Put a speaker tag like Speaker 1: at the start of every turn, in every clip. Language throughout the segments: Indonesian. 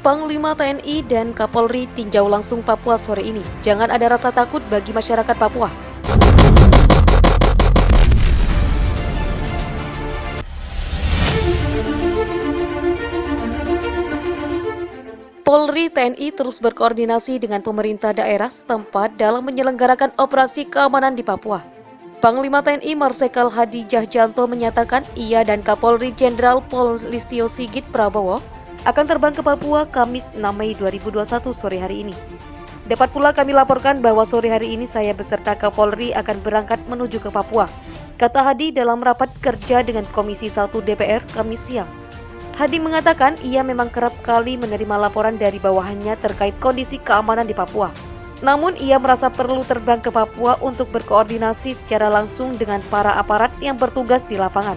Speaker 1: Panglima TNI dan Kapolri tinjau langsung Papua sore ini. Jangan ada rasa takut bagi masyarakat Papua. Polri TNI terus berkoordinasi dengan pemerintah daerah setempat dalam menyelenggarakan operasi keamanan di Papua. Panglima TNI Marsikal Hadi Djahjanto menyatakan ia dan Kapolri Jenderal Pol Listio Sigit Prabowo akan terbang ke Papua Kamis 6 Mei 2021 sore hari ini. Dapat pula kami laporkan bahwa sore hari ini saya beserta Kapolri akan berangkat menuju ke Papua, kata Hadi dalam rapat kerja dengan Komisi 1 DPR Kamis siang. Hadi mengatakan ia memang kerap kali menerima laporan dari bawahannya terkait kondisi keamanan di Papua. Namun ia merasa perlu terbang ke Papua untuk berkoordinasi secara langsung dengan para aparat yang bertugas di lapangan.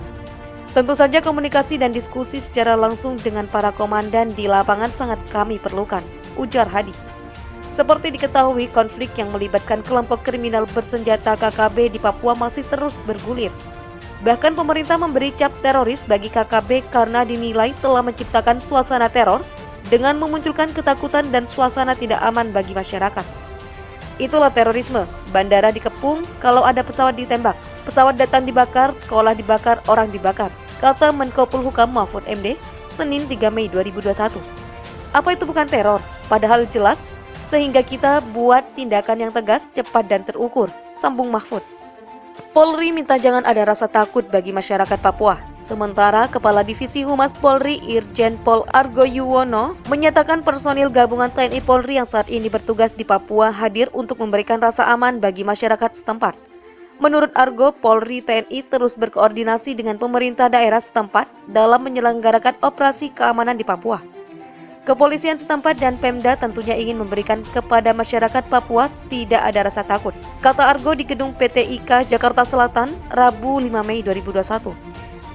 Speaker 1: Tentu saja komunikasi dan diskusi secara langsung dengan para komandan di lapangan sangat kami perlukan, ujar Hadi. Seperti diketahui, konflik yang melibatkan kelompok kriminal bersenjata KKB di Papua masih terus bergulir. Bahkan pemerintah memberi cap teroris bagi KKB karena dinilai telah menciptakan suasana teror dengan memunculkan ketakutan dan suasana tidak aman bagi masyarakat. Itulah terorisme, bandara dikepung, kalau ada pesawat ditembak, pesawat datang dibakar, sekolah dibakar, orang dibakar, kata Menko Polhukam Mahfud MD, Senin 3 Mei 2021. Apa itu bukan teror? Padahal jelas, sehingga kita buat tindakan yang tegas, cepat dan terukur, sambung Mahfud. Polri minta jangan ada rasa takut bagi masyarakat Papua. Sementara Kepala Divisi Humas Polri Irjen Pol Argo Yuwono menyatakan personil gabungan TNI Polri yang saat ini bertugas di Papua hadir untuk memberikan rasa aman bagi masyarakat setempat. Menurut Argo, Polri TNI terus berkoordinasi dengan pemerintah daerah setempat dalam menyelenggarakan operasi keamanan di Papua. Kepolisian setempat dan Pemda tentunya ingin memberikan kepada masyarakat Papua tidak ada rasa takut, kata Argo di gedung PT IKA Jakarta Selatan, Rabu 5 Mei 2021.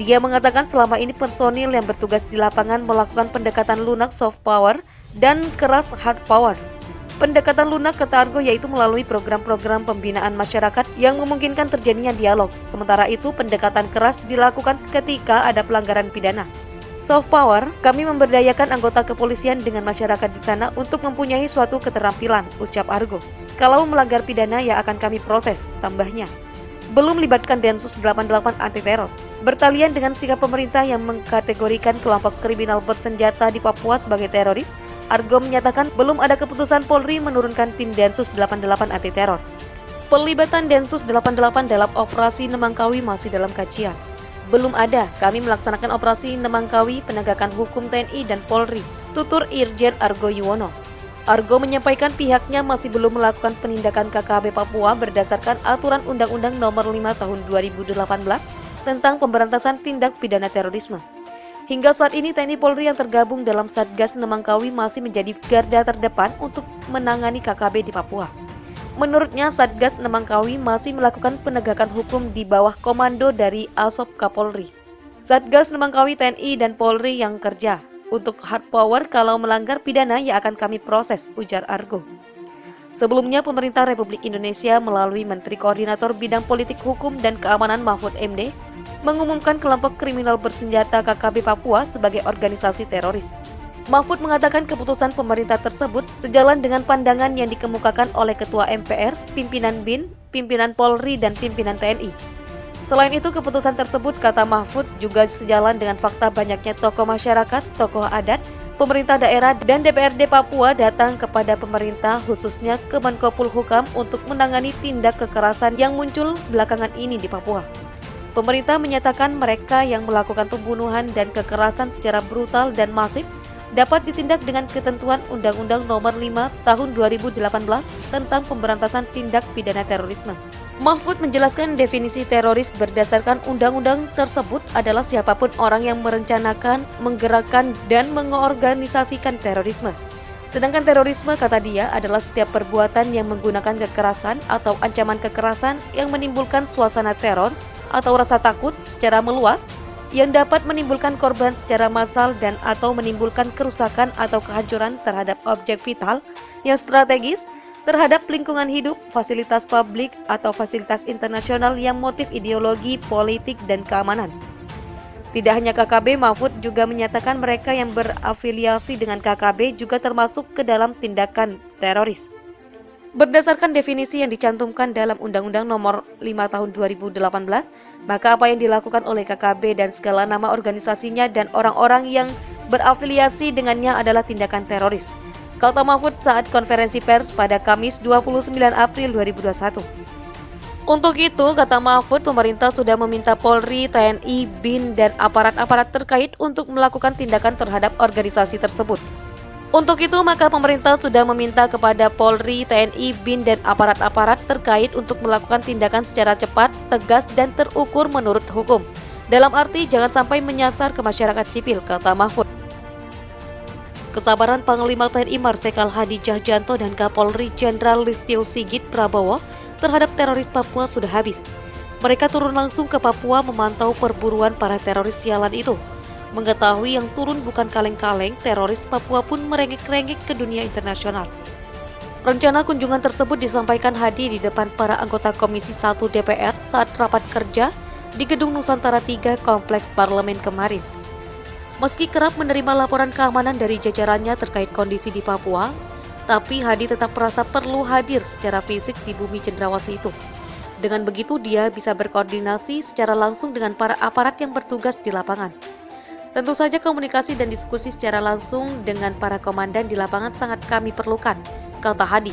Speaker 1: Dia mengatakan selama ini personil yang bertugas di lapangan melakukan pendekatan lunak soft power dan keras hard power. Pendekatan lunak, kata Argo, yaitu melalui program-program pembinaan masyarakat yang memungkinkan terjadinya dialog. Sementara itu, pendekatan keras dilakukan ketika ada pelanggaran pidana. Soft power, kami memberdayakan anggota kepolisian dengan masyarakat di sana untuk mempunyai suatu keterampilan, ucap Argo. Kalau melanggar pidana ya akan kami proses, tambahnya. Belum libatkan Densus 88 anti-teror. Bertalian dengan sikap pemerintah yang mengkategorikan kelompok kriminal bersenjata di Papua sebagai teroris, Argo menyatakan belum ada keputusan Polri menurunkan tim Densus 88 anti-teror. Pelibatan Densus 88 dalam operasi Nemangkawi masih dalam kajian. Belum ada, kami melaksanakan operasi Nemangkawi penegakan hukum TNI dan Polri, tutur Irjen Argo Yuwono. Argo menyampaikan pihaknya masih belum melakukan penindakan KKB Papua berdasarkan aturan Undang-Undang Nomor 5 Tahun 2018 tentang pemberantasan tindak pidana terorisme. Hingga saat ini TNI Polri yang tergabung dalam Satgas Nemangkawi masih menjadi garda terdepan untuk menangani KKB di Papua. Menurutnya, Satgas Nemangkawi masih melakukan penegakan hukum di bawah komando dari Asop Kapolri. Satgas Nemangkawi TNI dan Polri yang kerja. Untuk hard power, kalau melanggar pidana ya akan kami proses, ujar Argo. Sebelumnya, pemerintah Republik Indonesia melalui Menteri Koordinator Bidang Politik Hukum dan Keamanan Mahfud MD mengumumkan kelompok kriminal bersenjata KKB Papua sebagai organisasi teroris. Mahfud mengatakan keputusan pemerintah tersebut sejalan dengan pandangan yang dikemukakan oleh Ketua MPR, pimpinan BIN, pimpinan Polri, dan pimpinan TNI. Selain itu, keputusan tersebut, kata Mahfud, juga sejalan dengan fakta banyaknya tokoh masyarakat, tokoh adat, pemerintah daerah, dan DPRD Papua datang kepada pemerintah, khususnya ke Menko Polhukam, untuk menangani tindak kekerasan yang muncul belakangan ini di Papua. Pemerintah menyatakan mereka yang melakukan pembunuhan dan kekerasan secara brutal dan masif dapat ditindak dengan ketentuan Undang-Undang Nomor 5 Tahun 2018 tentang pemberantasan tindak pidana terorisme. Mahfud menjelaskan definisi teroris berdasarkan undang-undang tersebut adalah siapapun orang yang merencanakan, menggerakkan, dan mengorganisasikan terorisme. Sedangkan terorisme, kata dia, adalah setiap perbuatan yang menggunakan kekerasan atau ancaman kekerasan yang menimbulkan suasana teror atau rasa takut secara meluas yang dapat menimbulkan korban secara massal dan atau menimbulkan kerusakan atau kehancuran terhadap objek vital yang strategis, terhadap lingkungan hidup, fasilitas publik, atau fasilitas internasional yang motif ideologi, politik, dan keamanan. Tidak hanya KKB, Mahfud juga menyatakan mereka yang berafiliasi dengan KKB juga termasuk ke dalam tindakan teroris. Berdasarkan definisi yang dicantumkan dalam Undang-Undang Nomor 5 Tahun 2018, maka apa yang dilakukan oleh KKB dan segala nama organisasinya dan orang-orang yang berafiliasi dengannya adalah tindakan teroris, kata Mahfud saat konferensi pers pada Kamis 29 April 2021. Untuk itu, kata Mahfud, pemerintah sudah meminta Polri, TNI, BIN, dan aparat-aparat terkait untuk melakukan tindakan terhadap organisasi tersebut. Untuk itu, maka pemerintah sudah meminta kepada Polri, TNI, BIN, dan aparat-aparat terkait untuk melakukan tindakan secara cepat, tegas, dan terukur menurut hukum. Dalam arti jangan sampai menyasar ke masyarakat sipil, kata Mahfud. Kesabaran Panglima TNI Marsikal Hadi Cahyanto dan Kapolri Jenderal Listio Sigit Prabowo terhadap teroris Papua sudah habis. Mereka turun langsung ke Papua memantau perburuan para teroris sialan itu. Mengetahui yang turun bukan kaleng-kaleng, teroris Papua pun merengek-rengek ke dunia internasional. Rencana kunjungan tersebut disampaikan Hadi di depan para anggota Komisi 1 DPR saat rapat kerja di Gedung Nusantara 3 Kompleks Parlemen kemarin. Meski kerap menerima laporan keamanan dari jajarannya terkait kondisi di Papua, tapi Hadi tetap merasa perlu hadir secara fisik di bumi cendrawasih itu. Dengan begitu dia bisa berkoordinasi secara langsung dengan para aparat yang bertugas di lapangan. Tentu saja komunikasi dan diskusi secara langsung dengan para komandan di lapangan sangat kami perlukan, kata Hadi.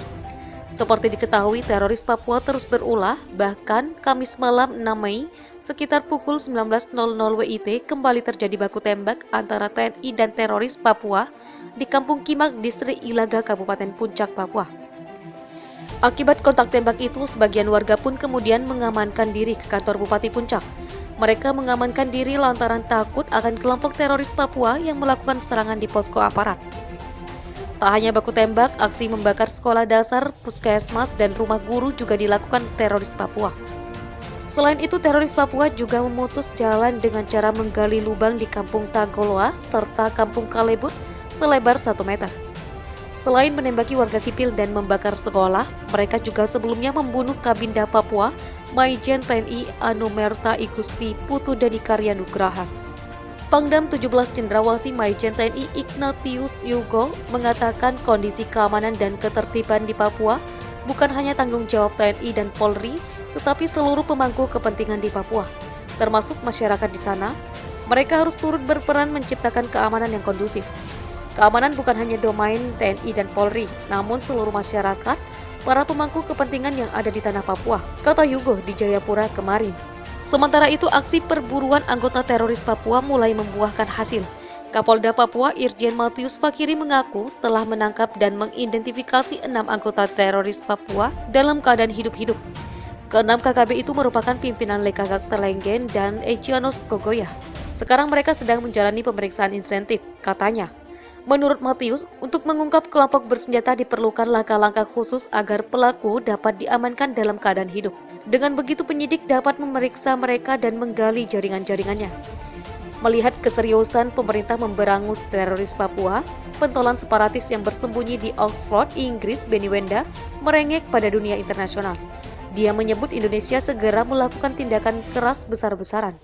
Speaker 1: Seperti diketahui, teroris Papua terus berulah, bahkan Kamis malam 6 Mei, sekitar pukul 19.00 WIT, kembali terjadi baku tembak antara TNI dan teroris Papua di Kampung Kimak, Distrik Ilaga, Kabupaten Puncak, Papua. Akibat kontak tembak itu, sebagian warga pun kemudian mengamankan diri ke kantor Bupati Puncak. Mereka mengamankan diri lantaran takut akan kelompok teroris Papua yang melakukan serangan di posko aparat. Tak hanya baku tembak, aksi membakar sekolah dasar, puskesmas, dan rumah guru juga dilakukan teroris Papua. Selain itu, teroris Papua juga memutus jalan dengan cara menggali lubang di Kampung Tagoloa serta Kampung Kalebut selebar 1 meter. Selain menembaki warga sipil dan membakar sekolah, mereka juga sebelumnya membunuh Kabinda Papua, Maijen TNI Anumerta Igusti Putu Dani Karya Nugraha. Pangdam 17 Cendrawasih Maijen TNI Ignatius Yugo mengatakan kondisi keamanan dan ketertiban di Papua bukan hanya tanggung jawab TNI dan Polri, tetapi seluruh pemangku kepentingan di Papua, termasuk masyarakat di sana. Mereka harus turut berperan menciptakan keamanan yang kondusif. Keamanan bukan hanya domain TNI dan Polri, namun seluruh masyarakat, para pemangku kepentingan yang ada di tanah Papua, kata Yugo di Jayapura kemarin. Sementara itu, aksi perburuan anggota teroris Papua mulai membuahkan hasil. Kapolda Papua Irjen Matius Fakiri mengaku telah menangkap dan mengidentifikasi 6 anggota teroris Papua dalam keadaan hidup-hidup. Ke-6 KKB itu merupakan pimpinan Lekagak Telenggen dan Ecianos Gogoya. Sekarang mereka sedang menjalani pemeriksaan insentif, katanya. Menurut Matius, untuk mengungkap kelompok bersenjata diperlukan langkah-langkah khusus agar pelaku dapat diamankan dalam keadaan hidup. Dengan begitu penyidik dapat memeriksa mereka dan menggali jaringan-jaringannya. Melihat keseriusan pemerintah memberangus teroris Papua, pentolan separatis yang bersembunyi di Oxford, Inggris, Benny Wenda, merengek pada dunia internasional. Dia menyebut Indonesia segera melakukan tindakan keras besar-besaran.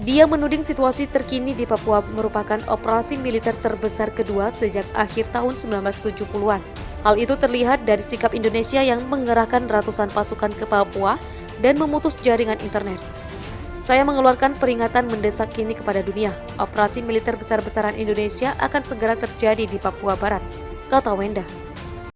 Speaker 1: Dia menuding situasi terkini di Papua merupakan operasi militer terbesar kedua sejak akhir tahun 1970-an. Hal itu terlihat dari sikap Indonesia yang mengerahkan ratusan pasukan ke Papua dan memutus jaringan internet. Saya mengeluarkan peringatan mendesak kini kepada dunia. Operasi militer besar-besaran Indonesia akan segera terjadi di Papua Barat, kata Wenda.